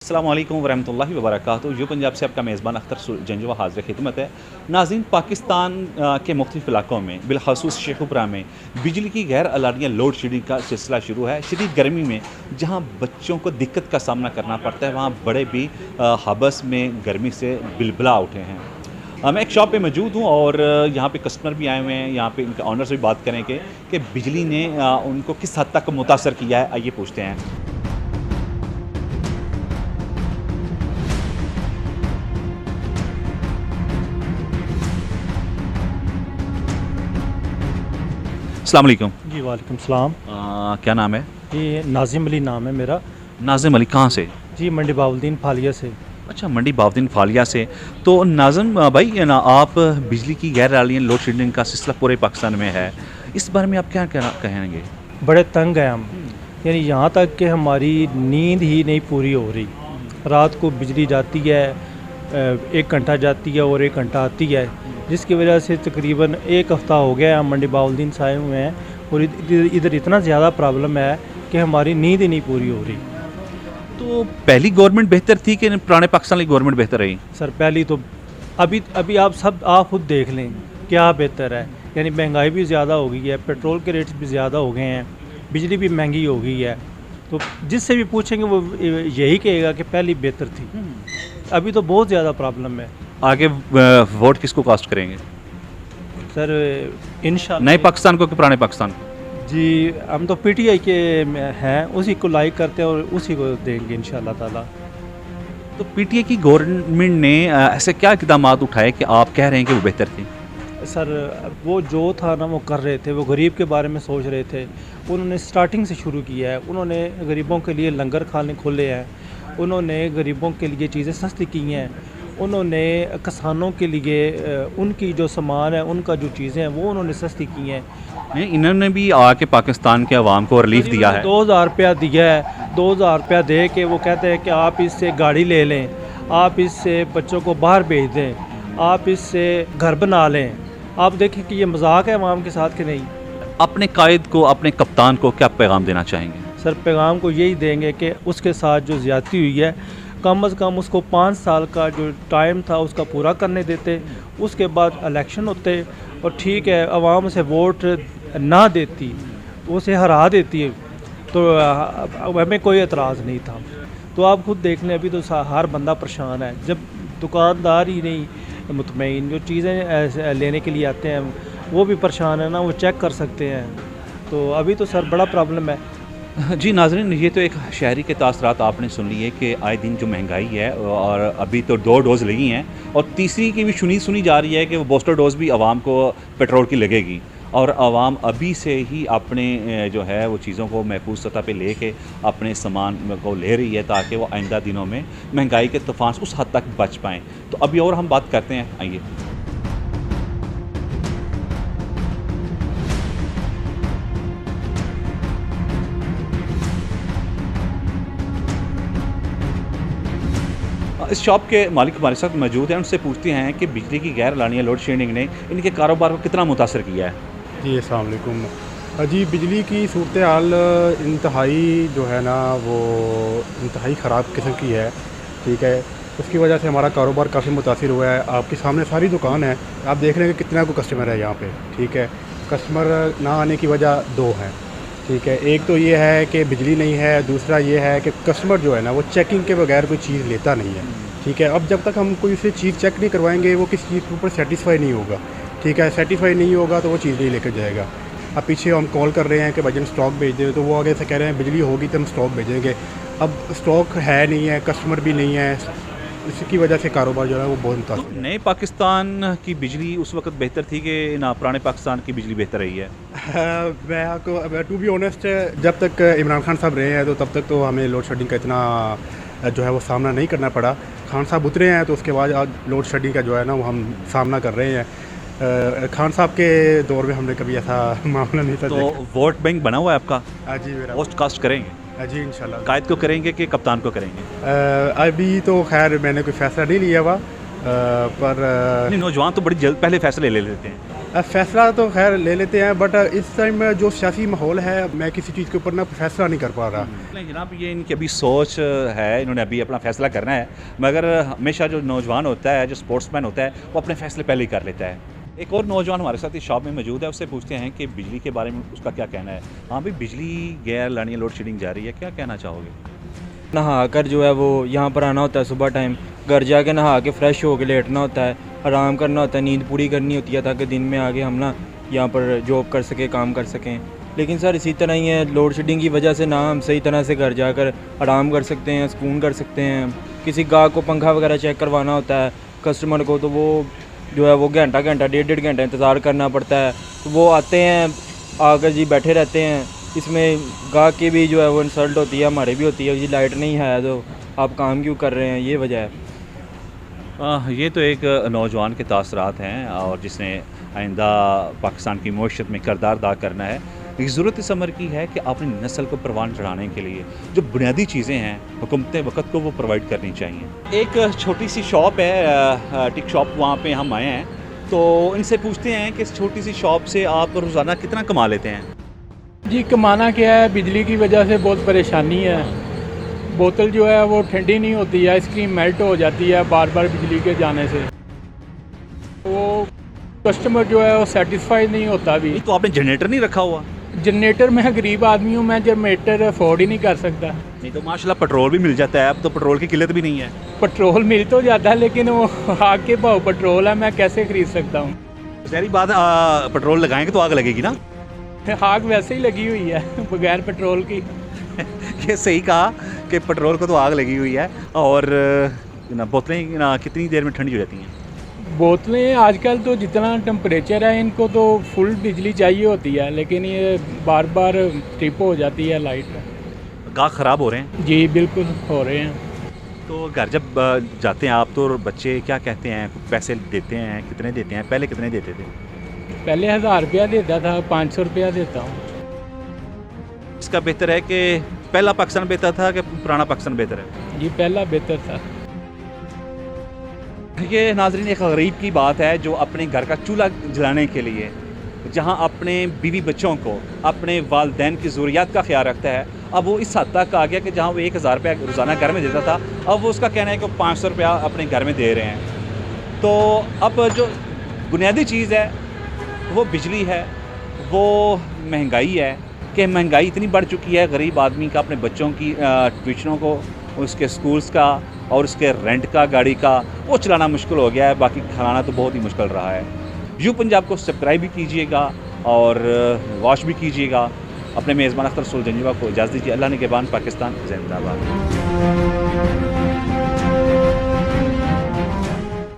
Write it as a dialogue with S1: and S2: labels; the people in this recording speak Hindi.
S1: अस्सलाम वालेकुम वरहमतुल्लाहि वबरकातुहू। यो पंजाब से आपका मेज़बान अख्तर जंजुआ हाज़िर खिदमत है। नाज़रीन, पाकिस्तान के मुख्तलिफ़ इलाकों में बिलख़सूस शेखुपुरा में बिजली की गैर अलानिया लोड शेडिंग का सिलसिला शुरू है। शदीद गर्मी में जहाँ बच्चों को दिक्कत का सामना करना पड़ता है, वहाँ बड़े भी हबस में गर्मी से बिलबिला उठे हैं। मैं एक शॉप पे मौजूद हूँ और यहाँ पे कस्टमर भी आए हुए हैं। यहाँ पे इनके ऑनर से भी बात करेंगे कि बिजली ने उनको किस हद तक मुतासर किया है। आइए पूछते हैं। अस्सलाम वालेकुम।
S2: जी वालेकुम सलाम।
S1: क्या नाम है?
S2: ये नाज़िम अली नाम है मेरा।
S1: नाज़िम अली, कहाँ से?
S2: जी मंडी बाउद्दीन फालिया से।
S1: अच्छा, मंडी बाउद्दीन फालिया से। तो नाज़िम भाई, है ना, आप बिजली की गैर अलानिया लोड शेडिंग का सिलसिला पूरे पाकिस्तान में है, इस बारे में आप क्या कहना कहेंगे?
S2: बड़े तंग हैं हम, यानी यहाँ तक कि हमारी नींद ही नहीं पूरी हो रही। रात को बिजली जाती है, 1 घंटा जाती है और 1 घंटा आती है, जिसकी वजह से तकरीबन 1 हफ़्ता हो गया हम मंडी बाउद्दीन से आए हुए हैं और इधर इतना ज़्यादा प्रॉब्लम है कि हमारी नींद ही नहीं पूरी हो रही।
S1: तो पहली गवर्नमेंट बेहतर थी कि पुराने पाकिस्तान की गवर्नमेंट बेहतर रही?
S2: सर पहली तो अभी आप खुद देख लें क्या बेहतर है। यानी महंगाई भी ज़्यादा हो गई है, पेट्रोल के रेट्स भी ज़्यादा हो गए हैं, बिजली भी महंगी हो गई है। तो जिससे भी पूछेंगे वो यही कहेगा कि पहली बेहतर थी। अभी तो बहुत ज़्यादा प्रॉब्लम है।
S1: आगे वोट किसको कास्ट करेंगे?
S2: सर इंशाल्लाह
S1: नए पाकिस्तान को कि पुराने पाकिस्तान को?
S2: जी हम तो पीटीआई के हैं, उसी को लाइक करते हैं और उसी को देंगे इंशाल्लाह ताला।
S1: तो पीटीआई की गवर्नमेंट ने ऐसे क्या इक़दाम उठाए कि आप कह रहे हैं कि वो बेहतर थी?
S2: सर वो जो था ना वो कर रहे थे, वो गरीब के बारे में सोच रहे थे। उन्होंने स्टार्टिंग से शुरू किया है, उन्होंने गरीबों के लिए लंगर खाने खोले हैं, उन्होंने गरीबों के लिए चीज़ें सस्ती की हैं, उन्होंने किसानों के लिए उनकी जो सामान है, उनका जो चीज़ें हैं वो उन्होंने सस्ती की हैं।
S1: नहीं, इन्होंने भी आके पाकिस्तान के अवाम को रिलीफ दिया है।
S2: 2000 रुपया दिया है, 2000 रुपया दे के वो कहते हैं कि आप इससे गाड़ी ले लें, आप इससे बच्चों को बाहर भेज दें, आप इससे घर बना लें। आप देखें कि ये मजाक है अवाम के साथ कि नहीं।
S1: अपने कायद को, अपने कप्तान को क्या पैगाम देना चाहेंगे?
S2: सर पैगाम को यही देंगे कि उसके साथ जो ज़्यादती हुई है, कम से कम उसको 5 साल का जो टाइम था उसका पूरा करने देते, उसके बाद इलेक्शन होते और ठीक है अवाम से वोट ना देती, उसे हरा देती तो हमें कोई एतराज़ नहीं था। तो आप खुद देख लें, अभी तो हर बंदा परेशान है। जब दुकानदार ही नहीं मुतमईन, जो चीज़ें लेने के लिए आते हैं वो भी परेशान है ना, वो चेक कर सकते हैं। तो अभी तो सर बड़ा प्रॉब्लम है।
S1: जी नाज़रीन, ये तो एक शहरी के तासरात आपने सुन लिए कि आए दिन जो महंगाई है, और अभी तो 2 डोज़ लगी हैं और तीसरी की भी सुनी जा रही है कि वो बूस्टर डोज़ भी आवाम को पेट्रोल की लगेगी, और आवाम अभी से ही अपने जो है वो चीज़ों को महफूज सतह पे लेके अपने सामान को ले रही है ताकि वो आइंदा दिनों में महंगाई के तूफ़ान से उस हद तक बच पाएँ। तो अभी और हम बात करते हैं, आइए। इस शॉप के मालिक हमारे साथ मौजूद हैं, उनसे पूछते हैं कि बिजली की गैर अलानिया लोड शेडिंग ने इनके कारोबार को कितना मुतासर किया है।
S3: जी अस्सलाम वालेकुम। जी बिजली की सूरत हाल इंतहाई जो है ना वो इंतहाई ख़राब किस्म की है, ठीक है। उसकी वजह से हमारा कारोबार काफ़ी मुतासिर हुआ है। आपके सामने सारी दुकान है, आप देख रहे हैं कि कितना को कस्टमर है यहाँ पे, ठीक है। कस्टमर ना आने की वजह 2 हैं, ठीक है। एक तो ये है कि बिजली नहीं है, दूसरा ये है कि कस्टमर जो है ना वो चेकिंग के बगैर कोई चीज़ लेता नहीं है, ठीक है। अब जब तक हम कोई उसे चीज़ चेक नहीं करवाएंगे वो किसी चीज़ के ऊपर सेटिस्फाई नहीं होगा, ठीक है। सेटिस्फाई नहीं होगा तो वो चीज़ नहीं लेकर जाएगा। अब पीछे हम कॉल कर रहे हैं कि भाई स्टॉक भेज दे, तो वो आगे से कह रहे हैं बिजली होगी तो हम स्टॉक भेजेंगे। अब स्टॉक है नहीं है, कस्टमर भी नहीं है, इसकी वजह से कारोबार जो है वो बहुत मुतासिर है।
S1: नए पाकिस्तान की बिजली उस वक्त बेहतर थी कि ना पुराने पाकिस्तान की बिजली बेहतर रही है?
S3: मैं आपको टू बी ऑनेस्ट, जब तक इमरान खान साहब रहे हैं तो तब तक तो हमें लोड शेडिंग का इतना जो है वो सामना नहीं करना पड़ा। खान साहब उतरे हैं तो उसके बाद आज लोड शेडिंग का जो है ना वो हम सामना कर रहे हैं। खान साहब के दौर में हमने कभी ऐसा मामला नहीं था।
S1: तो वोट बैंक बना हुआ है आपका?
S3: जी मेरा
S1: पोस्ट कास्ट करेंगे?
S3: जी इंशाल्लाह।
S1: कायद को करेंगे कि कप्तान को करेंगे?
S3: अभी तो खैर मैंने कोई फ़ैसला नहीं लिया हुआ, पर
S1: नहीं, नौजवान तो बड़ी जल्द पहले फैसले ले लेते हैं।
S3: फ़ैसला तो खैर ले लेते हैं, बट इस टाइम जो सियासी माहौल है, मैं किसी चीज़ के ऊपर ना फैसला नहीं कर पा रहा।
S1: नहीं जनाब, ये इनकी अभी सोच है, इन्होंने अभी अपना फ़ैसला करना है, मगर हमेशा जो नौजवान होता है, जो स्पोर्ट्समैन होता है, वो अपने फ़ैसले पहले ही कर लेता है। एक और नौजवान हमारे साथ इस शॉप में मौजूद है, उससे पूछते हैं कि बिजली के बारे में उसका क्या कहना है। हाँ भाई, बिजली गैर लानी लोड शेडिंग जा रही है, क्या कहना चाहोगे?
S4: नहा कर जो है वो यहाँ पर आना होता है सुबह टाइम, घर जाके नहा के फ्रेश होके लेटना होता है, आराम करना होता है, नींद पूरी करनी होती है ताकि दिन में आगे हम ना यहाँ पर जॉब कर सकें, काम कर सकें। लेकिन सर इसी तरह ही है, लोड शेडिंग की वजह से ना हम सही तरह से घर जाकर आराम कर सकते हैं, सुकून कर सकते हैं। किसी गाहक को पंखा वगैरह चेक करवाना होता है कस्टमर को, तो वो जो है वो घंटा डेढ़ घंटा इंतज़ार करना पड़ता है। तो वो आते हैं, आकर जी बैठे रहते हैं, इसमें गाहक की भी जो है वो इंसल्ट होती है, हमारी भी होती है, जी लाइट नहीं है तो आप काम क्यों कर रहे हैं, ये वजह है।
S1: ये तो एक नौजवान के तासरात हैं और जिसने आइंदा पाकिस्तान की मईशत में किरदार अदा करना है। एक ज़रूरत इस अमर की है कि अपनी नस्ल को परवान चढ़ाने के लिए जो बुनियादी चीज़ें हैं हुकूमत वक़्त को वो प्रोवाइड करनी चाहिए। एक छोटी सी शॉप है, टिक शॉप, वहाँ पे हम आए हैं, तो इनसे पूछते हैं कि इस छोटी सी शॉप से आप रोज़ाना कितना कमा लेते हैं?
S5: जी कमाना क्या है, बिजली की वजह से बहुत परेशानी है। बोतल जो है वो ठंडी नहीं होती है, आइसक्रीम मेल्ट हो जाती है बार बार बिजली के जाने से। वो कस्टमर जो है वो सेटिस्फाइड नहीं होता। अभी
S1: तो आपने जनरेटर नहीं रखा हुआ?
S5: जनरेटर, मैं गरीब आदमी हूँ, मैं जनरेटर अफोर्ड ही नहीं कर सकता।
S1: नहीं तो माशाल्लाह पेट्रोल भी मिल जाता है, अब तो पेट्रोल की किल्लत भी नहीं है।
S5: पेट्रोल मिल तो जाता है लेकिन वो आग के भाव पेट्रोल है, मैं कैसे खरीद सकता हूँ।
S1: सारी बात, पेट्रोल लगाएंगे तो आग लगेगी ना।
S5: आग वैसे ही लगी हुई है बगैर पेट्रोल की।
S1: ये सही कहा कि पेट्रोल को तो आग लगी हुई है। और ना बोतलें ना कितनी देर में ठंडी हो जाती हैं?
S5: बोतलें आजकल तो जितना टेम्परेचर है इनको तो फुल बिजली चाहिए होती है, लेकिन ये बार बार ट्रिप हो जाती है लाइट।
S1: गाहक ख़राब हो रहे हैं?
S5: जी बिल्कुल हो रहे हैं।
S1: तो घर जब जाते हैं आप तो बच्चे क्या कहते हैं, पैसे देते हैं, कितने देते हैं? पहले कितने देते थे?
S5: पहले 1000 रुपया देता था, 500 रुपया देता हूँ।
S1: इसका बेहतर है कि पहला पाकिस्तान बेहतर था कि पुराना पाकिस्तान बेहतर है?
S5: जी पहला बेहतर था।
S1: ये नाजरीन एक गरीब की बात है जो अपने घर का चूल्हा जलाने के लिए, जहाँ अपने बीवी बच्चों को, अपने वालदैन की ज़रूरियात का ख्याल रखता है, अब वो इस हद तक आ गया कि जहाँ वो 1000 रुपया रोज़ाना घर में देता था, अब वो उसका कहना है कि 500 रुपया अपने घर में दे रहे हैं। तो अब जो बुनियादी चीज़ है वो बिजली है, वो महंगाई है कि महंगाई इतनी बढ़ चुकी है, गरीब आदमी का अपने बच्चों की ट्यूशनों को, उसके स्कूल्स का और उसके रेंट का, गाड़ी का, वो चलाना मुश्किल हो गया है। बाकी खाना तो बहुत ही मुश्किल रहा है। यू पंजाब को सब्सक्राइब भी कीजिएगा और वॉच भी कीजिएगा। अपने मेज़बान अख्तर सुल जंजुआ को इजाज़त दीजिए। अल्लाह निगहबान। पाकिस्तान जिंदाबाद।